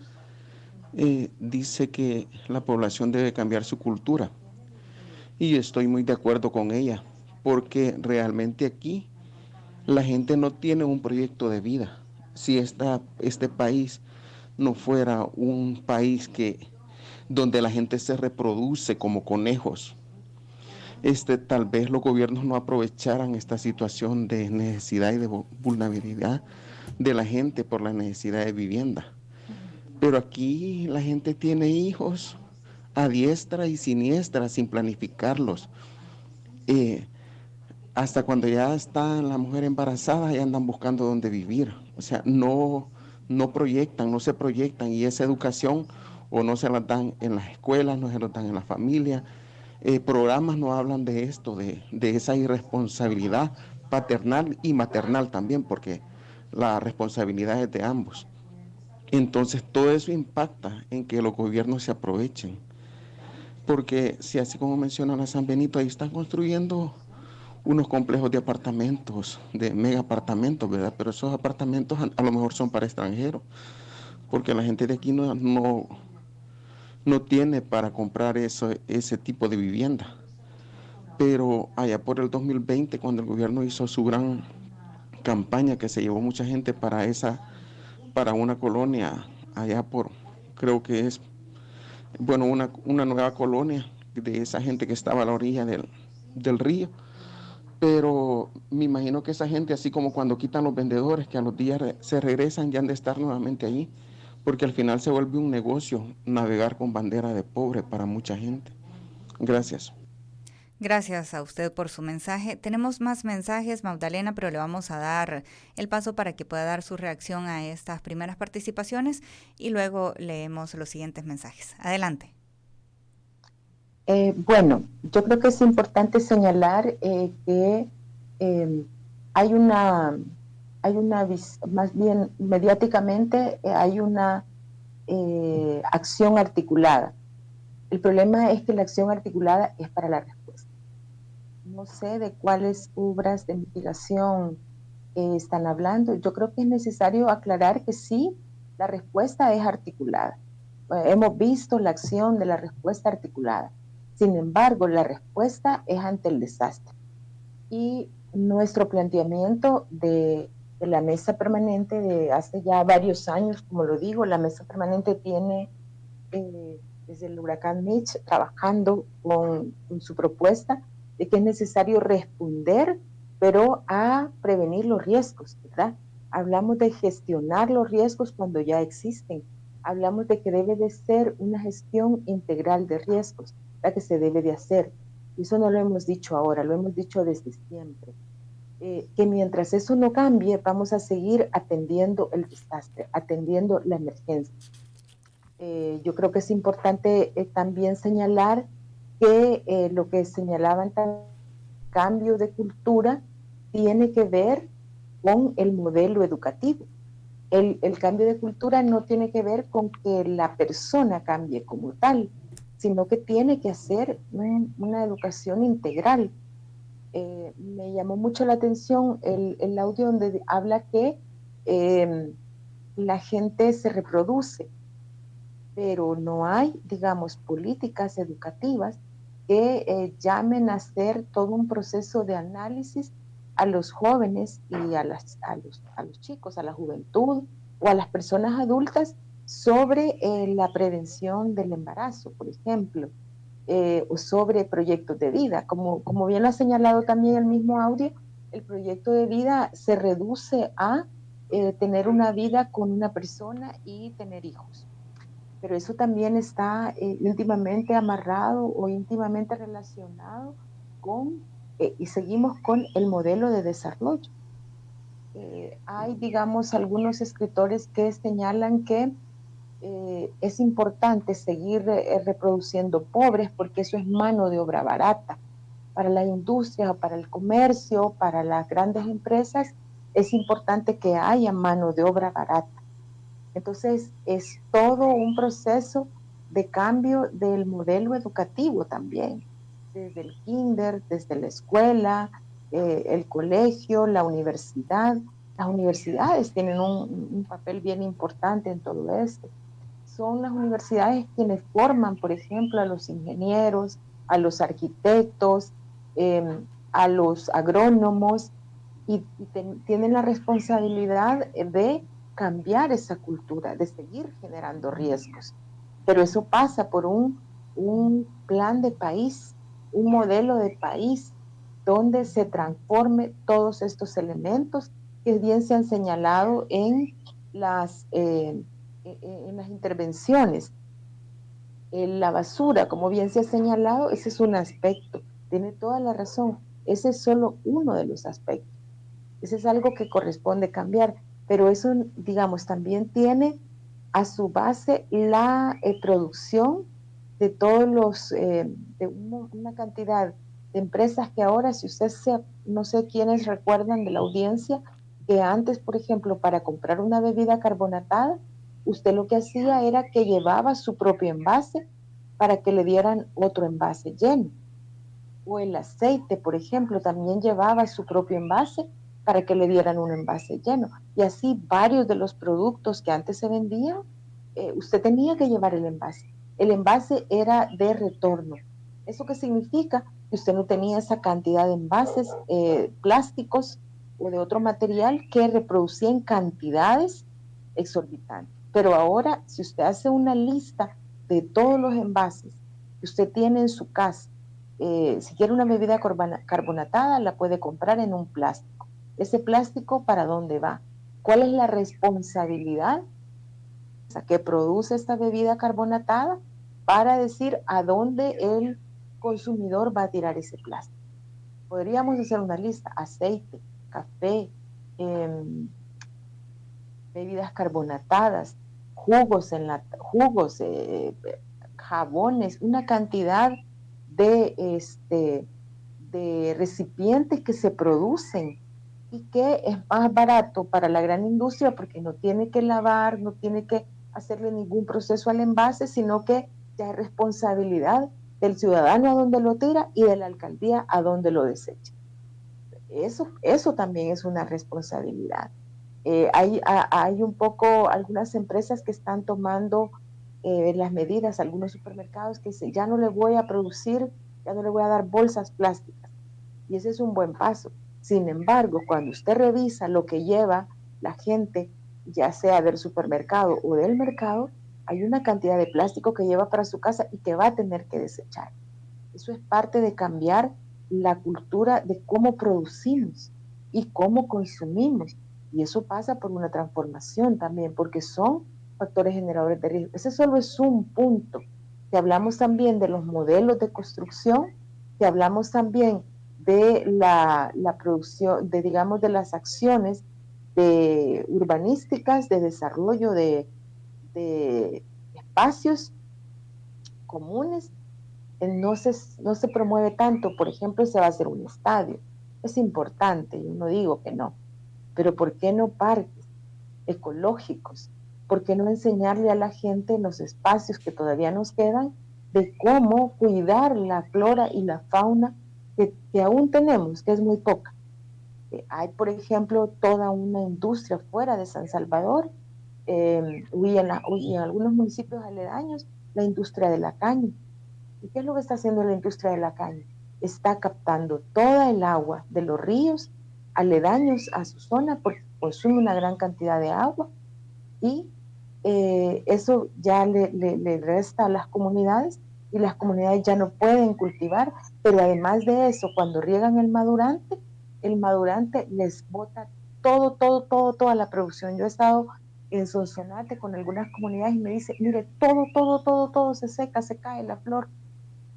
dice que la población debe cambiar su cultura. Y estoy muy de acuerdo con ella, porque realmente aquí la gente no tiene un proyecto de vida. Si este país no fuera un país donde la gente se reproduce como conejos, tal vez los gobiernos no aprovecharan esta situación de necesidad y de vulnerabilidad de la gente por la necesidad de vivienda. Pero aquí la gente tiene hijos a diestra y siniestra sin planificarlos. Hasta cuando ya está la mujer embarazada ya andan buscando dónde vivir. O sea, no se proyectan y esa educación o no se la dan en las escuelas, no se la dan en la familia. Programas no hablan de esto, de esa irresponsabilidad paternal y maternal también, porque la responsabilidad es de ambos. Entonces todo eso impacta en que los gobiernos se aprovechen, porque si así como mencionan a San Benito, ahí están construyendo unos complejos de apartamentos, de mega apartamentos, ¿verdad? Pero esos apartamentos a lo mejor son para extranjeros, porque la gente de aquí no tiene para comprar ese tipo de vivienda. Pero allá por el 2020, cuando el gobierno hizo su gran campaña que se llevó mucha gente para esa para una colonia allá por, creo que es, bueno, una nueva colonia de esa gente que estaba a la orilla del río. Pero me imagino que esa gente, así como cuando quitan los vendedores, que a los días se regresan, ya han de estar nuevamente allí, porque al final se vuelve un negocio navegar con bandera de pobre para mucha gente. Gracias. Gracias a usted por su mensaje. Tenemos más mensajes, Magdalena, pero le vamos a dar el paso para que pueda dar su reacción a estas primeras participaciones y luego leemos los siguientes mensajes. Adelante. Bueno, yo creo que es importante señalar que hay una más bien mediáticamente hay una acción articulada. El problema es que la acción articulada es para la respuesta. No sé de cuáles obras de mitigación están hablando. Yo creo que es necesario aclarar que sí, la respuesta es articulada. Hemos visto la acción de la respuesta articulada. Sin embargo, la respuesta es ante el desastre. Y nuestro planteamiento de la mesa permanente de hace ya varios años, como lo digo, la mesa permanente tiene desde el huracán Mitch trabajando con su propuesta de que es necesario responder, pero a prevenir los riesgos, ¿verdad? Hablamos de gestionar los riesgos cuando ya existen. Hablamos de que debe de ser una gestión integral de riesgos, la que se debe de hacer. Y eso no lo hemos dicho ahora, lo hemos dicho desde siempre. Que mientras eso no cambie, vamos a seguir atendiendo el desastre, atendiendo la emergencia. Yo creo que es importante también señalar que lo que señalaban también, cambio de cultura, tiene que ver con el modelo educativo. El cambio de cultura no tiene que ver con que la persona cambie como tal, sino que tiene que hacer una educación integral. Me llamó mucho la atención el audio donde habla que la gente se reproduce, pero no hay, digamos, políticas educativas que llamen a hacer todo un proceso de análisis a los jóvenes y a los chicos, a la juventud o a las personas adultas sobre la prevención del embarazo, por ejemplo, o sobre proyectos de vida. Como bien lo ha señalado también el mismo audio, el proyecto de vida se reduce a tener una vida con una persona y tener hijos. Pero eso también está íntimamente amarrado o íntimamente relacionado con, y seguimos con el modelo de desarrollo. Hay, digamos, algunos escritores que señalan que es importante seguir reproduciendo pobres porque eso es mano de obra barata. Para la industria, para el comercio, para las grandes empresas, es importante que haya mano de obra barata. Entonces, es todo un proceso de cambio del modelo educativo también, desde el kinder, desde la escuela, el colegio, la universidad. Las universidades tienen un papel bien importante en todo esto. Son las universidades quienes forman, por ejemplo, a los ingenieros, a los arquitectos, a los agrónomos, y tienen la responsabilidad de cambiar esa cultura, de seguir generando riesgos. Pero eso pasa por un plan de país, un modelo de país, donde se transforme todos estos elementos que bien se han señalado en las intervenciones. La basura, como bien se ha señalado, ese es un aspecto, tiene toda la razón, ese es solo uno de los aspectos. Ese es algo que corresponde cambiar, pero eso, digamos, también tiene a su base la producción de todos los, de una cantidad de empresas que ahora, si usted no sé quiénes recuerdan de la audiencia, que antes, por ejemplo, para comprar una bebida carbonatada, usted lo que hacía era que llevaba su propio envase para que le dieran otro envase lleno. O el aceite, por ejemplo, también llevaba su propio envase para que le dieran un envase lleno. Y así varios de los productos que antes se vendían, usted tenía que llevar el envase. El envase era de retorno. ¿Eso qué significa? Que usted no tenía esa cantidad de envases plásticos o de otro material que reproducían cantidades exorbitante. Pero ahora, si usted hace una lista de todos los envases que usted tiene en su casa, si quiere una bebida carbonatada, la puede comprar en un plástico. ¿Ese plástico para dónde va? ¿Cuál es la responsabilidad que produce esta bebida carbonatada para decir a dónde el consumidor va a tirar ese plástico? Podríamos hacer una lista: aceite, café, bebidas carbonatadas, jugos, jabones, una cantidad de recipientes que se producen y que es más barato para la gran industria porque no tiene que lavar, no tiene que hacerle ningún proceso al envase, sino que ya es responsabilidad del ciudadano a donde lo tira y de la alcaldía a donde lo desecha. Eso también es una responsabilidad. Hay un poco algunas empresas que están tomando las medidas, algunos supermercados que dicen: ya no le voy a producir, ya no le voy a dar bolsas plásticas. Y ese es un buen paso. Sin embargo, cuando usted revisa lo que lleva la gente, ya sea del supermercado o del mercado, hay una cantidad de plástico que lleva para su casa y que va a tener que desechar. Eso es parte de cambiar la cultura de cómo producimos y cómo consumimos. Y eso pasa por una transformación también, porque son factores generadores de riesgo. Ese solo es un punto. Si hablamos también de los modelos de construcción, si hablamos también de la producción, de las acciones urbanísticas, de desarrollo de espacios comunes, no se promueve tanto. Por ejemplo, se va a hacer un estadio. Es importante, yo no digo que no, pero ¿por qué no parques ecológicos? ¿Por qué no enseñarle a la gente en los espacios que todavía nos quedan de cómo cuidar la flora y la fauna que aún tenemos, que es muy poca? Hay, por ejemplo, toda una industria fuera de San Salvador y en algunos municipios aledaños, la industria de la caña. ¿Y qué es lo que está haciendo la industria de la caña? Está captando toda el agua de los ríos aledaños a su zona porque consume una gran cantidad de agua y eso ya le resta a las comunidades y las comunidades ya no pueden cultivar, pero además de eso, cuando riegan el madurante les bota toda la producción. Yo he estado en Sonsonate con algunas comunidades y me dice: mire, todo se seca, se cae la flor.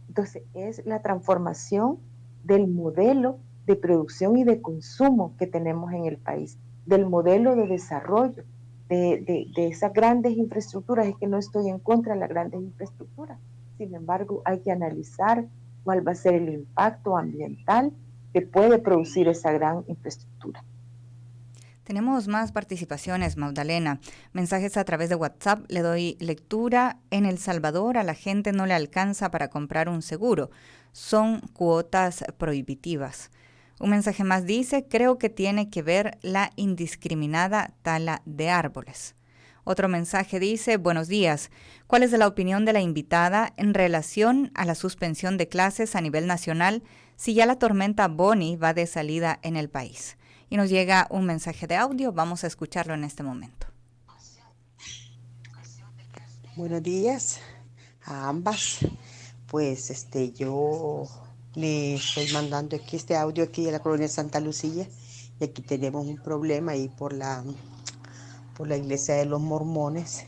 Entonces es la transformación del modelo de producción y de consumo que tenemos en el país, del modelo de desarrollo, de esas grandes infraestructuras. Es que no estoy en contra de las grandes infraestructuras, sin embargo hay que analizar cuál va a ser el impacto ambiental que puede producir esa gran infraestructura. Tenemos más participaciones, Magdalena. Mensajes a través de WhatsApp. Le doy lectura. En El Salvador a la gente no le alcanza para comprar un seguro. Son cuotas prohibitivas. Un mensaje más dice: creo que tiene que ver la indiscriminada tala de árboles. Otro mensaje dice: buenos días. ¿Cuál es la opinión de la invitada en relación a la suspensión de clases a nivel nacional si ya la tormenta Bonnie va de salida en el país? Y nos llega un mensaje de audio, vamos a escucharlo en este momento. Buenos días a ambas. Pues yo le estoy mandando aquí este audio aquí de la colonia Santa Lucía y aquí tenemos un problema ahí por la iglesia de los mormones,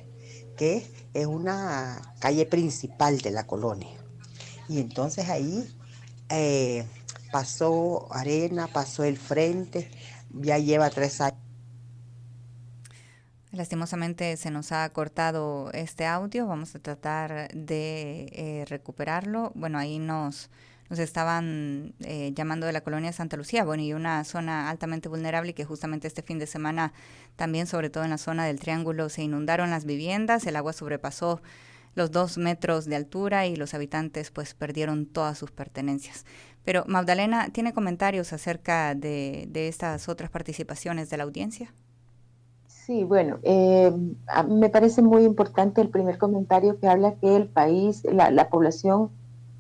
que es una calle principal de la colonia. Y entonces ahí pasó arena, pasó el frente, ya lleva 3 años. Lastimosamente se nos ha cortado este audio, vamos a tratar de recuperarlo. Bueno, ahí nos estaban llamando de la colonia Santa Lucía, bueno, y una zona altamente vulnerable, y que justamente este fin de semana también, sobre todo en la zona del Triángulo, se inundaron las viviendas, el agua sobrepasó los 2 metros de altura y los habitantes pues perdieron todas sus pertenencias. Pero Magdalena, ¿tiene comentarios acerca de estas otras participaciones de la audiencia? Sí, bueno, me parece muy importante el primer comentario que habla que el país, la población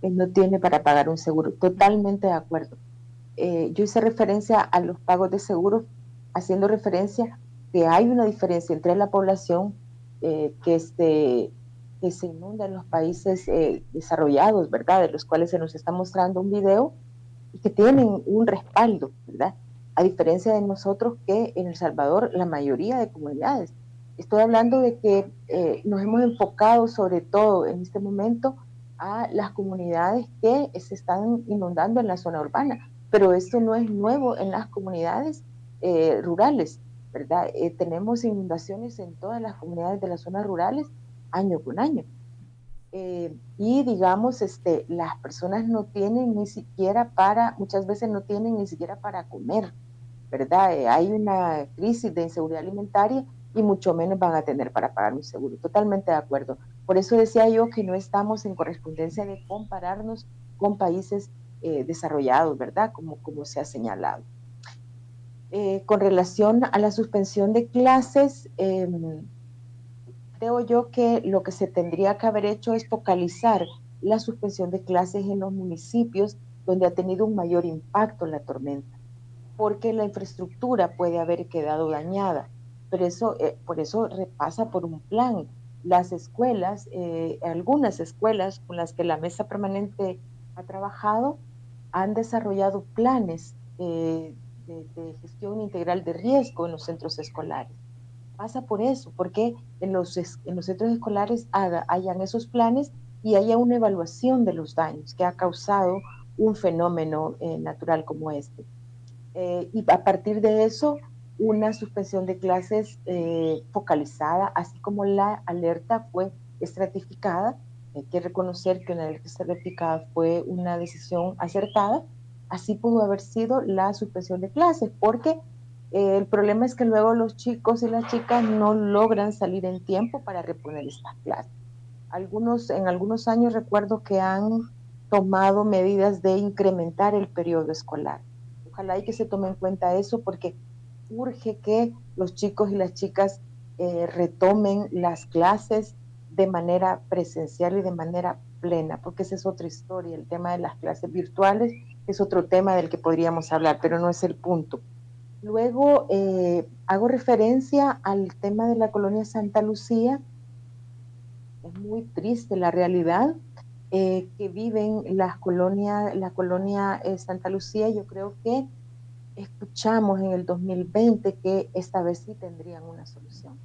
no tiene para pagar un seguro. Totalmente de acuerdo. Yo hice referencia a los pagos de seguro, haciendo referencia que hay una diferencia entre la población que se inunda en los países desarrollados, ¿verdad? De los cuales se nos está mostrando un video y que tienen un respaldo, ¿verdad? A diferencia de nosotros que en El Salvador, la mayoría de comunidades. Estoy hablando de que nos hemos enfocado sobre todo en este momento a las comunidades que se están inundando en la zona urbana, pero esto no es nuevo en las comunidades rurales, ¿verdad? Tenemos inundaciones en todas las comunidades de las zonas rurales año con año. Y digamos, las personas no tienen ni siquiera muchas veces no tienen ni siquiera para comer, ¿verdad? Hay una crisis de inseguridad alimentaria y mucho menos van a tener para pagar un seguro. Totalmente de acuerdo. Por eso decía yo que no estamos en correspondencia de compararnos con países desarrollados, ¿verdad? Como se ha señalado. Con relación a la suspensión de clases, creo yo que lo que se tendría que haber hecho es focalizar la suspensión de clases en los municipios donde ha tenido un mayor impacto la tormenta, porque la infraestructura puede haber quedado dañada, pero por eso repasa por un plan. Las escuelas, algunas escuelas con las que la mesa permanente ha trabajado, han desarrollado planes de gestión integral de riesgo en los centros escolares. Pasa por eso, porque en los centros escolares hayan esos planes y haya una evaluación de los daños que ha causado un fenómeno natural como este. Y a partir de eso, una suspensión de clases focalizada, así como la alerta fue estratificada. Hay que reconocer que una alerta estratificada fue una decisión acertada. Así pudo haber sido la suspensión de clases, porque el problema es que luego los chicos y las chicas no logran salir en tiempo para reponer estas clases. En algunos años recuerdo que han tomado medidas de incrementar el periodo escolar. Ojalá y que se tome en cuenta eso, porque urge que los chicos y las chicas retomen las clases de manera presencial y de manera plena, porque esa es otra historia. El tema de las clases virtuales es otro tema del que podríamos hablar, pero no es el punto. Luego hago referencia al tema de la colonia Santa Lucía. Es muy triste la realidad que viven la colonia Santa Lucía. Yo creo que escuchamos en el 2020 que esta vez sí tendrían una solución.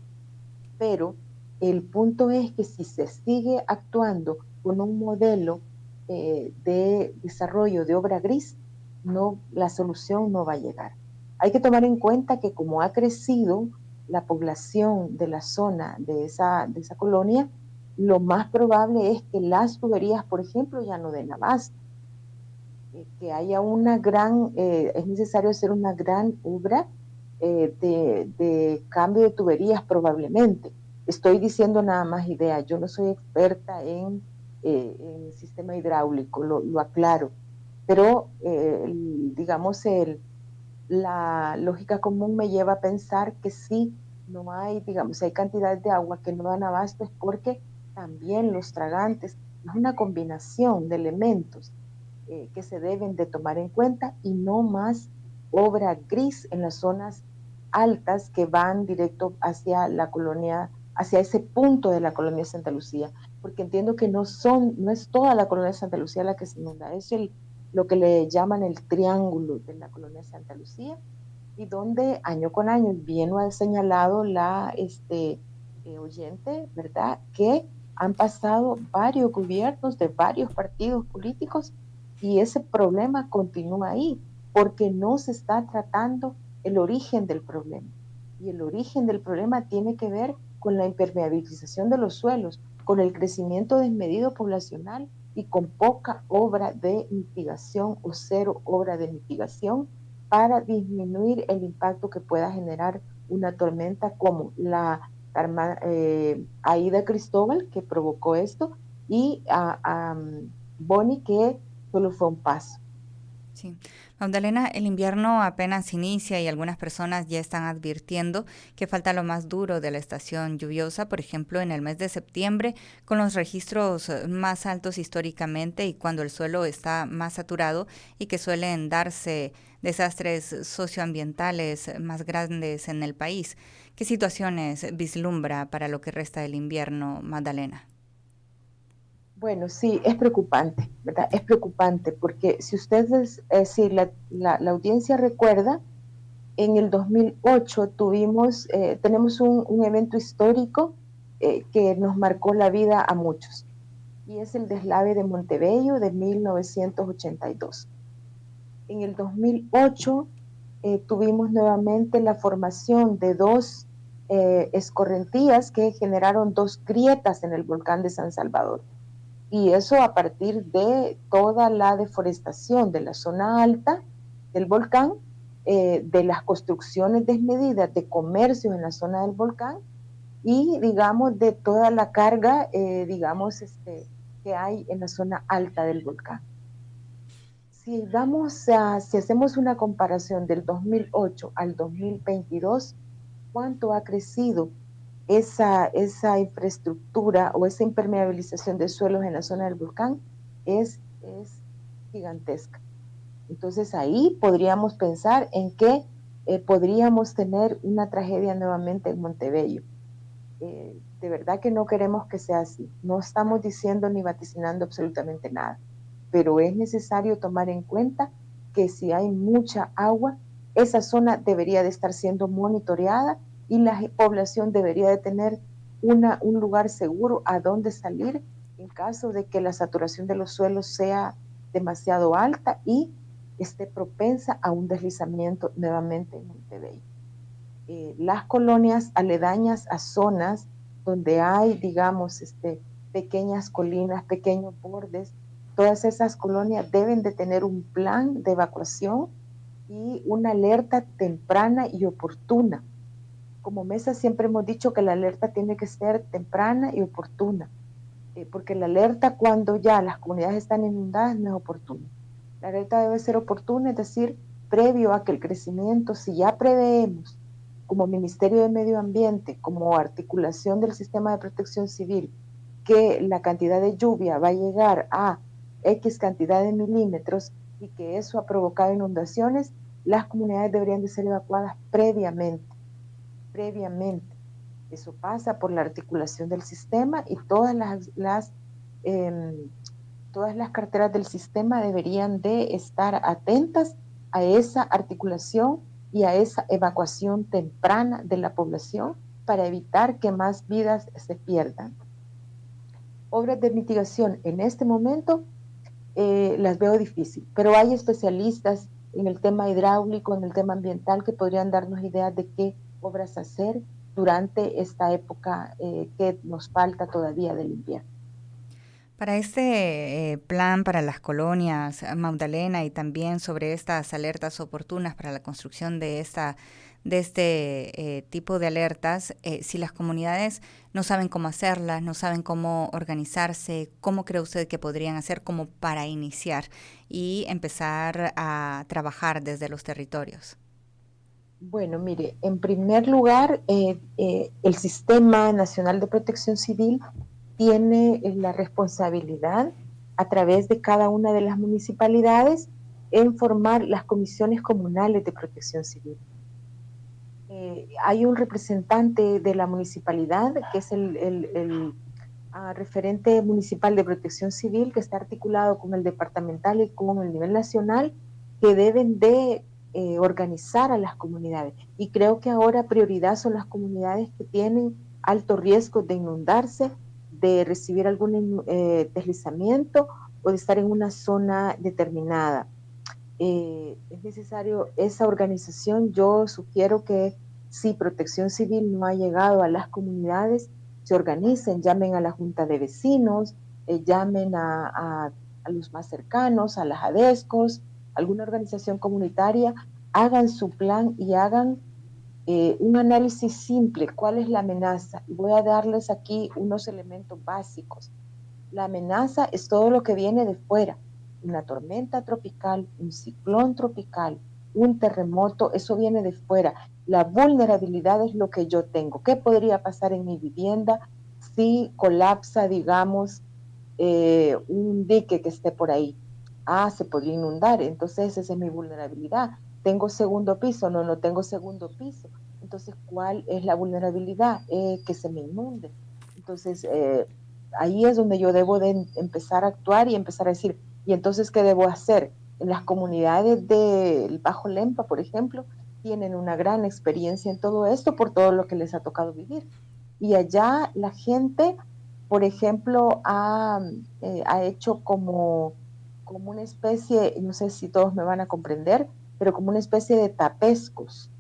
Pero el punto es que si se sigue actuando con un modelo de desarrollo de obra gris, la solución no va a llegar. Hay que tomar en cuenta que como ha crecido la población de la zona de esa colonia, lo más probable es que las tuberías, por ejemplo, ya no den abasto. Que haya es necesario hacer una gran obra de cambio de tuberías probablemente. Estoy diciendo nada más idea, yo no soy experta en sistema hidráulico, lo aclaro, pero digamos la lógica común me lleva a pensar que sí, no hay, digamos, si hay cantidades de agua que no dan abasto es porque también los tragantes, es una combinación de elementos que se deben de tomar en cuenta y no más obra gris en las zonas altas que van directo hacia la colonia, hacia ese punto de la colonia Santa Lucía, porque entiendo que no es toda la colonia Santa Lucía la que se inunda, es lo que le llaman el triángulo de la colonia Santa Lucía, y donde año con año, bien lo ha señalado la oyente, ¿verdad?, que han pasado varios gobiernos de varios partidos políticos y ese problema continúa ahí, porque no se está tratando el origen del problema. Y el origen del problema tiene que ver con la impermeabilización de los suelos, con el crecimiento desmedido poblacional y con poca obra de mitigación o cero obra de mitigación para disminuir el impacto que pueda generar una tormenta como la Aida Cristóbal, que provocó esto, y Bonnie, que solo fue un paso. Sí. Magdalena, el invierno apenas inicia y algunas personas ya están advirtiendo que falta lo más duro de la estación lluviosa, por ejemplo, en el mes de septiembre, con los registros más altos históricamente y cuando el suelo está más saturado y que suelen darse desastres socioambientales más grandes en el país. ¿Qué situaciones vislumbra para lo que resta del invierno, Magdalena? Bueno, sí, es preocupante, ¿verdad? Es preocupante porque si ustedes, si la audiencia recuerda, en el 2008 tenemos un evento histórico que nos marcó la vida a muchos, y es el deslave de Montebello de 1982. En el 2008 tuvimos nuevamente la formación de dos escorrentías que generaron dos grietas en el volcán de San Salvador. Y eso a partir de toda la deforestación de la zona alta del volcán, de las construcciones desmedidas de comercios en la zona del volcán y, digamos, de toda la carga, que hay en la zona alta del volcán. Si hacemos una comparación del 2008 al 2022, ¿cuánto ha crecido esa infraestructura o esa impermeabilización de suelos en la zona del volcán? Es gigantesca. Entonces ahí podríamos pensar en que podríamos tener una tragedia nuevamente en Montebello. De verdad que no queremos que sea así. No estamos diciendo ni vaticinando absolutamente nada, pero es necesario tomar en cuenta que si hay mucha agua, esa zona debería de estar siendo monitoreada y la población debería de tener un lugar seguro a donde salir en caso de que la saturación de los suelos sea demasiado alta y esté propensa a un deslizamiento nuevamente en Montebello. Las colonias aledañas a zonas donde hay, digamos, pequeñas colinas, pequeños bordes, todas esas colonias deben de tener un plan de evacuación y una alerta temprana y oportuna. Como mesa siempre hemos dicho que la alerta tiene que ser temprana y oportuna, porque la alerta cuando ya las comunidades están inundadas no es oportuna. La alerta debe ser oportuna, es decir, previo a que el crecimiento, si ya preveemos como Ministerio de Medio Ambiente, como articulación del sistema de protección civil, que la cantidad de lluvia va a llegar a X cantidad de milímetros y que eso ha provocado inundaciones, las comunidades deberían de ser evacuadas previamente. Eso pasa por la articulación del sistema y todas las carteras del sistema deberían de estar atentas a esa articulación y a esa evacuación temprana de la población para evitar que más vidas se pierdan. Obras de mitigación en este momento las veo difícil, pero hay especialistas en el tema hidráulico, en el tema ambiental, que podrían darnos ideas de qué obras hacer durante esta época que nos falta todavía del invierno. Para este plan para las colonias, Magdalena, y también sobre estas alertas oportunas para la construcción de este tipo de alertas, si las comunidades no saben cómo hacerlas, no saben cómo organizarse, ¿cómo cree usted que podrían hacer como para iniciar y empezar a trabajar desde los territorios? Bueno, mire, en primer lugar, el Sistema Nacional de Protección Civil tiene la responsabilidad a través de cada una de las municipalidades en formar las comisiones comunales de protección civil. Hay un representante de la municipalidad que es el referente municipal de protección civil, que está articulado con el departamental y con el nivel nacional, que deben de organizar a las comunidades. Y creo que ahora prioridad son las comunidades que tienen alto riesgo de inundarse, de recibir algún deslizamiento o de estar en una zona determinada. Es necesario esa organización. Yo sugiero que si Protección Civil no ha llegado a las comunidades, se organicen, llamen a la Junta de Vecinos, llamen a los más cercanos, a las ADESCOS, alguna organización comunitaria, hagan su plan y hagan un análisis simple. ¿Cuál es la amenaza? Y voy a darles aquí unos elementos básicos. La amenaza es todo lo que viene de fuera. una tormenta tropical, un ciclón tropical, un terremoto, eso viene de fuera. La vulnerabilidad es lo que yo tengo. ¿Qué podría pasar en mi vivienda si colapsa, digamos, un dique que esté por ahí? Se podría inundar, entonces esa es mi vulnerabilidad. ¿Tengo segundo piso? No tengo segundo piso. Entonces, ¿cuál es la vulnerabilidad? Que se me inunde. Entonces, ahí es donde yo debo de empezar a actuar y empezar a decir, ¿y entonces qué debo hacer? En las comunidades del Bajo Lempa, por ejemplo, tienen una gran experiencia en todo esto por todo lo que les ha tocado vivir. Y allá la gente, por ejemplo, ha hecho como una especie, no sé si todos me van a comprender, pero como una especie de tapescos.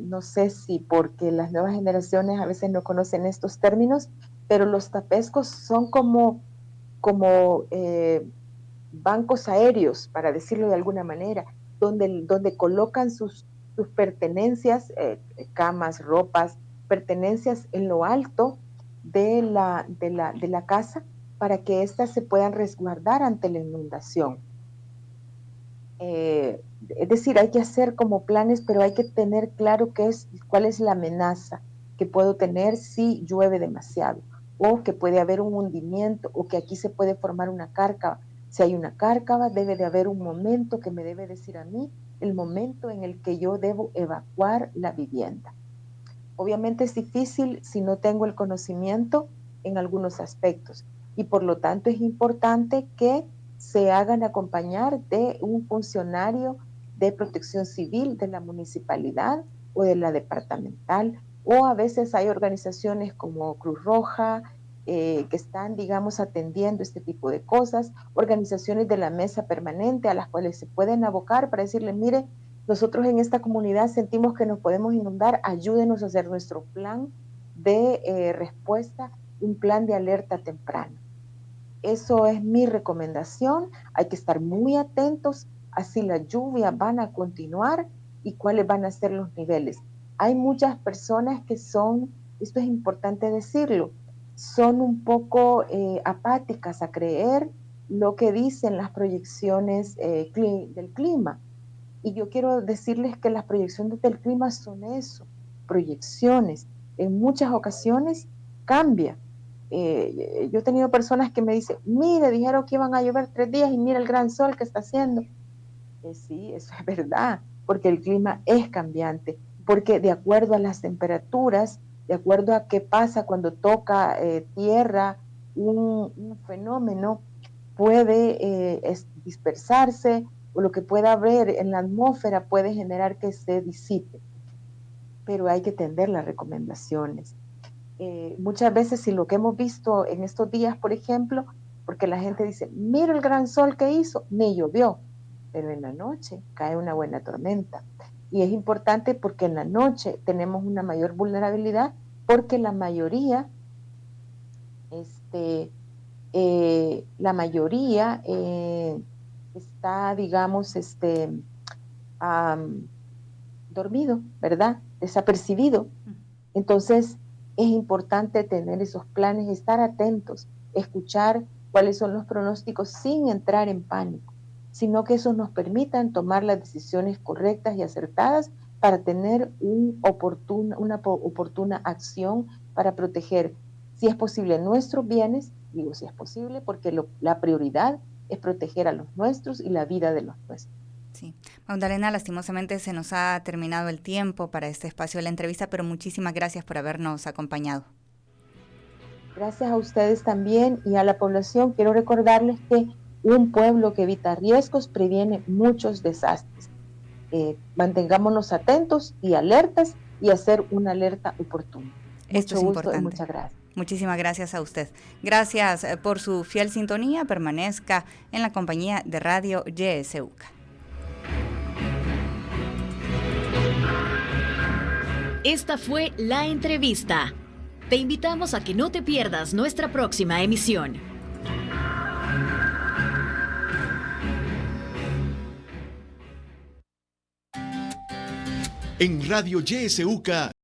No sé si porque las nuevas generaciones a veces no conocen estos términos, pero los tapescos son como bancos aéreos, para decirlo de alguna manera, donde colocan sus pertenencias, camas, ropas, pertenencias en lo alto de la casa para que éstas se puedan resguardar ante la inundación. Es decir, hay que hacer como planes, pero hay que tener claro cuál es la amenaza que puedo tener si llueve demasiado, o que puede haber un hundimiento, o que aquí se puede formar una cárcava. Si hay una cárcava, debe de haber un momento que me debe decir a mí el momento en el que yo debo evacuar la vivienda. Obviamente es difícil si no tengo el conocimiento en algunos aspectos, y por lo tanto es importante que se hagan acompañar de un funcionario de protección civil de la municipalidad o de la departamental, o a veces hay organizaciones como Cruz Roja que están, digamos, atendiendo este tipo de cosas, organizaciones de la mesa permanente a las cuales se pueden abocar para decirle, mire, nosotros en esta comunidad sentimos que nos podemos inundar, ayúdenos a hacer nuestro plan de respuesta, un plan de alerta temprana. Eso es mi recomendación. Hay que estar muy atentos a si las lluvias van a continuar y cuáles van a ser los niveles. Hay muchas personas que son, esto es importante decirlo, son un poco apáticas a creer lo que dicen las proyecciones del clima. Y yo quiero decirles que las proyecciones del clima son eso, proyecciones. En muchas ocasiones cambia. Yo he tenido personas que me dicen, mire, dijeron que iban a llover 3 días y mira el gran sol que está haciendo. Sí, eso es verdad, porque el clima es cambiante, porque de acuerdo a las temperaturas, de acuerdo a qué pasa cuando toca tierra, un fenómeno puede dispersarse, o lo que pueda haber en la atmósfera puede generar que se disipe. Pero hay que atender las recomendaciones. Muchas veces, si lo que hemos visto en estos días, por ejemplo, porque la gente dice, mira el gran sol que hizo, ni llovió, pero en la noche cae una buena tormenta. Y es importante porque en la noche tenemos una mayor vulnerabilidad, porque la mayoría está, digamos, dormido, ¿verdad? Desapercibido. Entonces, es importante tener esos planes, estar atentos, escuchar cuáles son los pronósticos sin entrar en pánico, sino que esos nos permitan tomar las decisiones correctas y acertadas para tener una oportuna acción para proteger, si es posible, nuestros bienes. Digo si es posible porque la prioridad es proteger a los nuestros y la vida de los nuestros. Sí. Magdalena, lastimosamente se nos ha terminado el tiempo para este espacio de la entrevista, pero muchísimas gracias por habernos acompañado. Gracias a ustedes también y a la población. Quiero recordarles que un pueblo que evita riesgos previene muchos desastres. Mantengámonos atentos y alertas y hacer una alerta oportuna. Esto es importante. Y muchas gracias. Muchísimas gracias a usted. Gracias por su fiel sintonía. Permanezca en la compañía de Radio YSUCA. Esta fue La Entrevista. Te invitamos a que no te pierdas nuestra próxima emisión. En Radio YSUCA